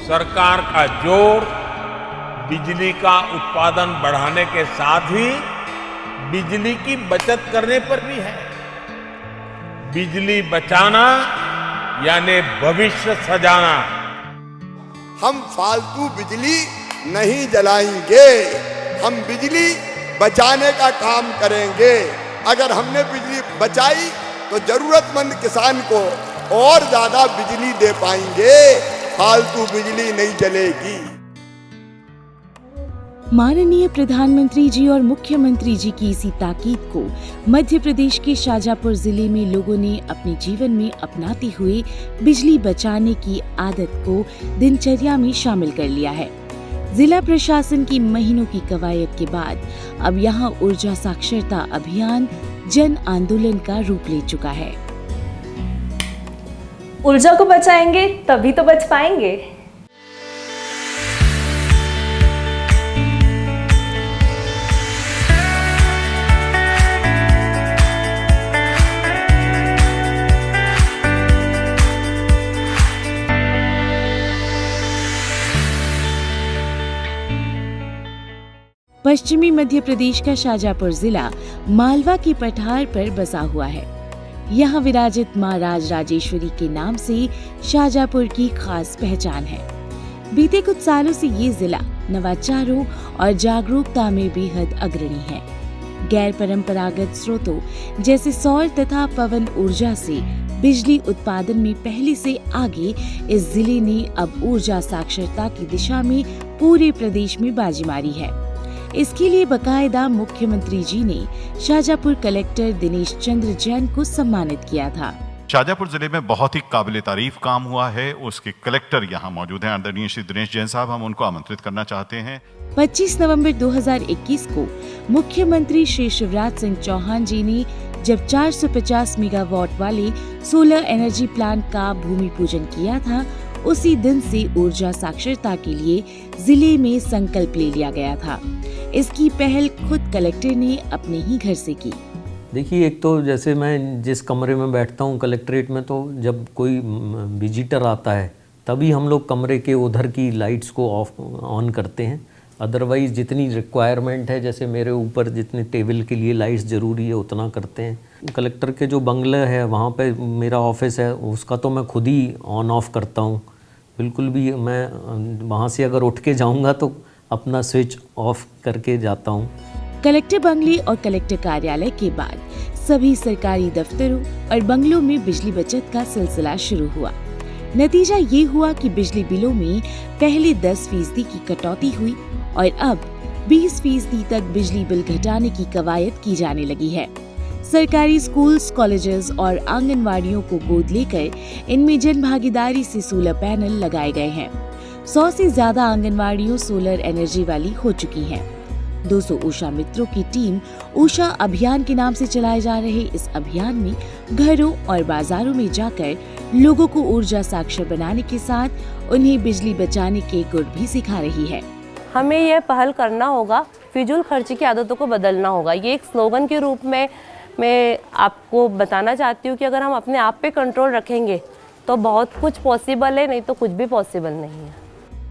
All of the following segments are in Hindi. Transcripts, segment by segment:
सरकार का जोर बिजली का उत्पादन बढ़ाने के साथ ही बिजली की बचत करने पर भी है। बिजली बचाना यानी भविष्य सजाना। हम फालतू बिजली नहीं जलाएंगे, हम बिजली बचाने का काम करेंगे। अगर हमने बिजली बचाई तो जरूरतमंद किसान को और ज्यादा बिजली दे पाएंगे, फालतू बिजली नहीं जलेगी। माननीय प्रधानमंत्री जी और मुख्यमंत्री जी की इसी ताकीद को मध्य प्रदेश के शाजापुर जिले में लोगों ने अपने जीवन में अपनाते हुए बिजली बचाने की आदत को दिनचर्या में शामिल कर लिया है। जिला प्रशासन की महीनों की कवायद के बाद अब यहाँ ऊर्जा साक्षरता अभियान जन आंदोलन का रूप ले चुका है। ऊर्जा को बचाएंगे तभी तो बच पाएंगे। पश्चिमी मध्य प्रदेश का शाजापुर जिला मालवा की पठार पर बसा हुआ है। यहाँ विराजित माँ राजराजेश्वरी के नाम से शाजापुर की खास पहचान है। बीते कुछ सालों से ये जिला नवाचारों और जागरूकता में बेहद अग्रणी है। गैर परंपरागत स्रोतों जैसे सौर तथा पवन ऊर्जा से बिजली उत्पादन में पहले से आगे इस जिले ने अब ऊर्जा साक्षरता की दिशा में पूरे प्रदेश में बाजी मारी है। इसके लिए बकायदा मुख्यमंत्री जी ने शाजापुर कलेक्टर दिनेश चंद्र जैन को सम्मानित किया था। शाजापुर जिले में बहुत ही काबिल तारीफ काम हुआ है। उसके कलेक्टर यहाँ मौजूद हैं, आदरणीय श्री दिनेश जैन साहब। हम उनको आमंत्रित करना चाहते हैं। 25 नवंबर 2021 को मुख्यमंत्री श्री शिवराज सिंह चौहान जी ने जब 450 मेगावाट वाले सोलर एनर्जी प्लांट का भूमि पूजन किया था, उसी दिन से ऊर्जा साक्षरता के लिए जिले में संकल्प ले लिया गया था। इसकी पहल खुद कलेक्टर ने अपने ही घर से की। देखिए, एक तो जैसे मैं जिस कमरे में बैठता हूँ कलेक्ट्रेट में, तो जब कोई विजिटर आता है तभी हम लोग कमरे के उधर की लाइट्स को ऑन करते हैं। अदरवाइज़ जितनी रिक्वायरमेंट है, जैसे मेरे ऊपर जितने टेबल के लिए लाइट्स ज़रूरी है उतना करते हैं। कलेक्टर के जो बंगले है वहाँ पे मेरा ऑफिस है, उसका तो मैं खुद ही ऑन ऑफ करता हूँ। बिल्कुल भी मैं वहाँ से अगर उठ के जाऊँगा तो अपना स्विच ऑफ करके जाता हूँ। कलेक्टर बंगले और कलेक्टर कार्यालय के बाद सभी सरकारी दफ्तरों और बंगलों में बिजली बचत का सिलसिला शुरू हुआ। नतीजा ये हुआ कि बिजली बिलों में पहले 10% की कटौती हुई और अब 20% तक बिजली बिल घटाने की कवायद की जाने लगी है। सरकारी स्कूल्स, कॉलेजेस और आंगनवाड़ियों को गोद लेकर इनमें जन भागीदारी से सोलर पैनल लगाए गए हैं। 100 से ज्यादा आंगनवाड़ियों सोलर एनर्जी वाली हो चुकी हैं। 200 ऊषा मित्रों की टीम ऊषा अभियान के नाम से चलाए जा रहे इस अभियान में घरों और बाजारों में जाकर लोगों को ऊर्जा साक्षर बनाने के साथ उन्हें बिजली बचाने के गुर भी सिखा रही है। हमें यह पहल करना होगा, फिजूल खर्ची की आदतों को बदलना होगा। ये एक स्लोगन के रूप में मैं आपको बताना चाहती हूँ कि अगर हम अपने आप पे कंट्रोल रखेंगे तो बहुत कुछ पॉसिबल है, नहीं तो कुछ भी पॉसिबल नहीं है।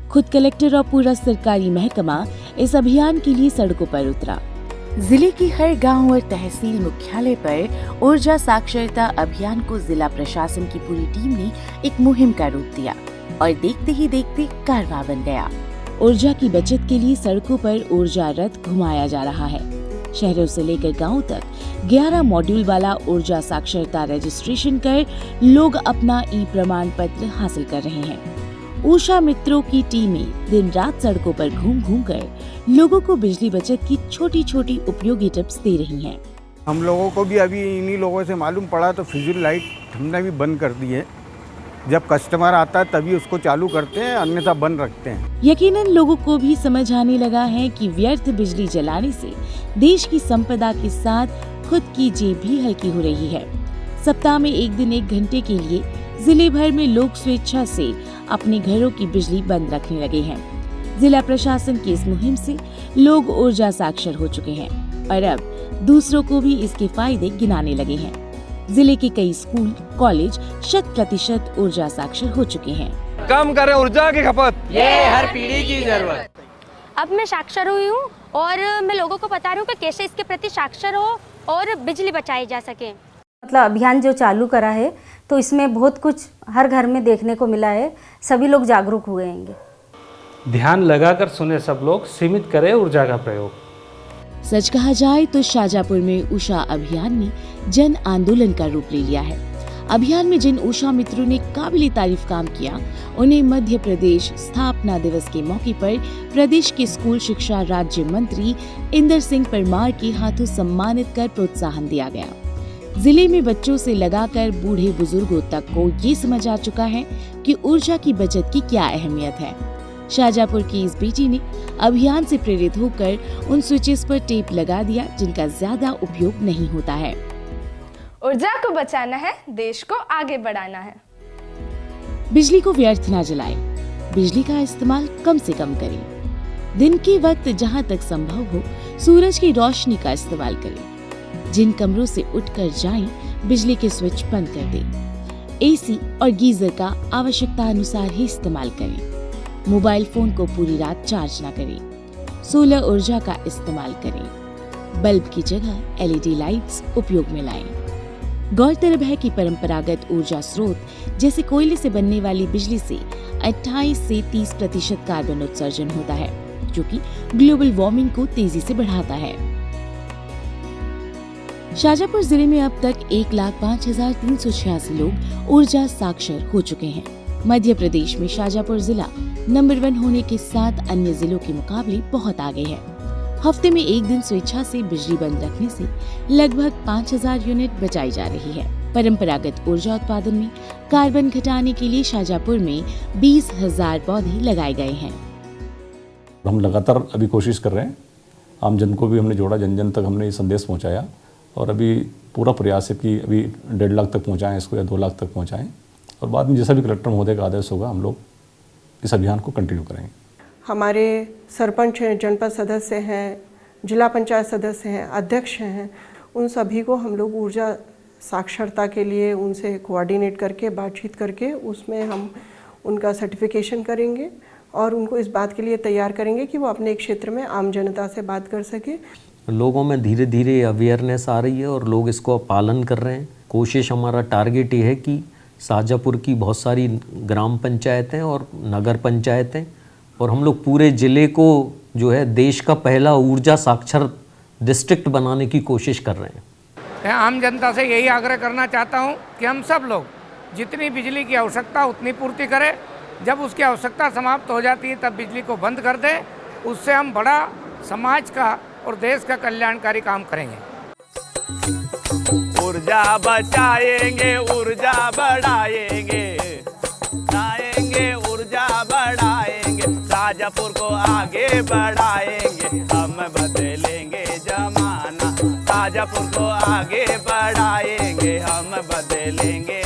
खुद कलेक्टर और पूरा सरकारी महकमा इस अभियान के लिए सड़कों पर उतरा। जिले की हर गांव और तहसील मुख्यालय पर ऊर्जा साक्षरता अभियान को जिला प्रशासन की पूरी टीम ने एक मुहिम का रूप दिया और देखते ही देखते कारवां बन गया। ऊर्जा की बचत के लिए सड़कों पर ऊर्जा रथ घुमाया जा रहा है। शहरों से लेकर गांवों तक 11 मॉड्यूल वाला ऊर्जा साक्षरता रजिस्ट्रेशन कर लोग अपना ई प्रमाण पत्र हासिल कर रहे हैं। ऊषा मित्रों की टीमें दिन रात सड़कों पर घूम घूम कर लोगों को बिजली बचत की छोटी छोटी उपयोगी टिप्स दे रही हैं। हम लोगों को भी अभी इन्हीं लोगों से मालूम पड़ा तो फिजूल लाइट हमने भी बंद कर दी है। जब कस्टमर आता है तभी उसको चालू करते हैं, अन्यथा बंद रखते हैं। यकीनन लोगों को भी समझ आने लगा है कि व्यर्थ बिजली जलाने से देश की संपदा के साथ खुद की जेब भी हल्की हो रही है। सप्ताह में एक दिन 1 घंटे के लिए जिले भर में लोग स्वेच्छा से अपने घरों की बिजली बंद रखने लगे हैं। जिला प्रशासन की इस मुहिम से लोग ऊर्जा साक्षर हो चुके हैं और अब दूसरों को भी इसके फायदे गिनाने लगे हैं। जिले के कई स्कूल, कॉलेज 100% ऊर्जा साक्षर हो चुके हैं। कम करें ऊर्जा की खपत, ये हर पीढ़ी की जरूरत। अब मैं साक्षर हुई हूँ और मैं लोगों को बता रही हूँ कि कैसे इसके प्रति साक्षर हो और बिजली बचाई जा सके। मतलब अभियान जो चालू करा है तो इसमें बहुत कुछ हर घर में देखने को मिला है, सभी लोग जागरूक हुए हैं। ध्यान लगाकर सुने सब लोग, सीमित करें ऊर्जा का प्रयोग। सच कहा जाए तो शाजापुर में उषा अभियान ने जन आंदोलन का रूप ले लिया है। अभियान में जिन उषा मित्रों ने काबिले तारीफ काम किया, उन्हें मध्य प्रदेश स्थापना दिवस के मौके पर प्रदेश के स्कूल शिक्षा राज्य मंत्री इंदर सिंह परमार के हाथों सम्मानित कर प्रोत्साहन दिया गया। जिले में बच्चों से लगाकर बूढ़े बुजुर्गों तक को ये समझ आ चुका है कि ऊर्जा की बचत की क्या अहमियत है। शाजापुर की इस बेटी ने अभियान से प्रेरित होकर उन स्विचेस पर टेप लगा दिया जिनका ज्यादा उपयोग नहीं होता है। ऊर्जा को बचाना है, देश को आगे बढ़ाना है। बिजली को व्यर्थ ना जलाएं, बिजली का इस्तेमाल कम से कम करें। दिन के वक्त जहां तक संभव हो सूरज की रोशनी का इस्तेमाल करें। जिन कमरों से उठकर जाएं, बिजली के स्विच बंद कर दें। एसी और गीजर का आवश्यकता अनुसार ही इस्तेमाल करें। मोबाइल फोन को पूरी रात चार्ज न करें। सोलर ऊर्जा का इस्तेमाल करें। बल्ब की जगह एलईडी लाइट्स उपयोग में लाएं। गौरतलब है कि परंपरागत ऊर्जा स्रोत जैसे कोयले से बनने वाली बिजली से 28 से 30% कार्बन उत्सर्जन होता है, जो कि ग्लोबल वार्मिंग को तेजी से बढ़ाता है। शाजापुर जिले में अब तक 1,05,386 लोग ऊर्जा साक्षर हो चुके हैं। मध्य प्रदेश में शाजापुर जिला नंबर 1 होने के साथ अन्य जिलों के मुकाबले बहुत आगे है। हफ्ते में एक दिन स्वेच्छा से बिजली बंद रखने से लगभग 5,000 यूनिट बचाई जा रही है। परंपरागत ऊर्जा उत्पादन में कार्बन घटाने के लिए शाजापुर में 20,000 पौधे लगाए गए हैं। हम लगातार अभी कोशिश कर रहे हैं, आम जन को भी हमने जोड़ा, जन जन तक हमने ये संदेश पहुंचाया और अभी पूरा प्रयास है कि अभी 1.5 लाख तक पहुंचाएं इसको या 2 लाख तक पहुंचाएं और बाद में जैसा भी कलेक्टर महोदय का आदेश होगा हम लोग इस अभियान को कंटिन्यू करेंगे। हमारे सरपंच हैं, जनपद सदस्य हैं, जिला पंचायत सदस्य हैं, अध्यक्ष हैं, उन सभी को हम लोग ऊर्जा साक्षरता के लिए उनसे कोऑर्डिनेट करके बातचीत करके उसमें हम उनका सर्टिफिकेशन करेंगे और उनको इस बात के लिए तैयार करेंगे कि वो अपने क्षेत्र में आम जनता से बात कर सके। लोगों में धीरे धीरे अवेयरनेस आ रही है और लोग इसको पालन कर रहे हैं। कोशिश हमारा टारगेट ये है कि शाजापुर की बहुत सारी ग्राम पंचायतें और नगर पंचायतें और हम लोग पूरे ज़िले को जो है देश का पहला ऊर्जा साक्षर डिस्ट्रिक्ट बनाने की कोशिश कर रहे हैं। मैं आम जनता से यही आग्रह करना चाहता हूं कि हम सब लोग जितनी बिजली की आवश्यकता उतनी पूर्ति करें। जब उसकी आवश्यकता समाप्त हो जाती है तब बिजली को बंद कर दें। उससे हम बड़ा समाज का और देश का कल्याणकारी काम करेंगे। ऊर्जा बचाएंगे, ऊर्जा बढ़ाएंगे, ऊर्जा बढ़ाएंगे, शाजापुर को आगे बढ़ाएंगे, हम बदलेंगे जमाना। शाजापुर को आगे बढ़ाएंगे, हम बदलेंगे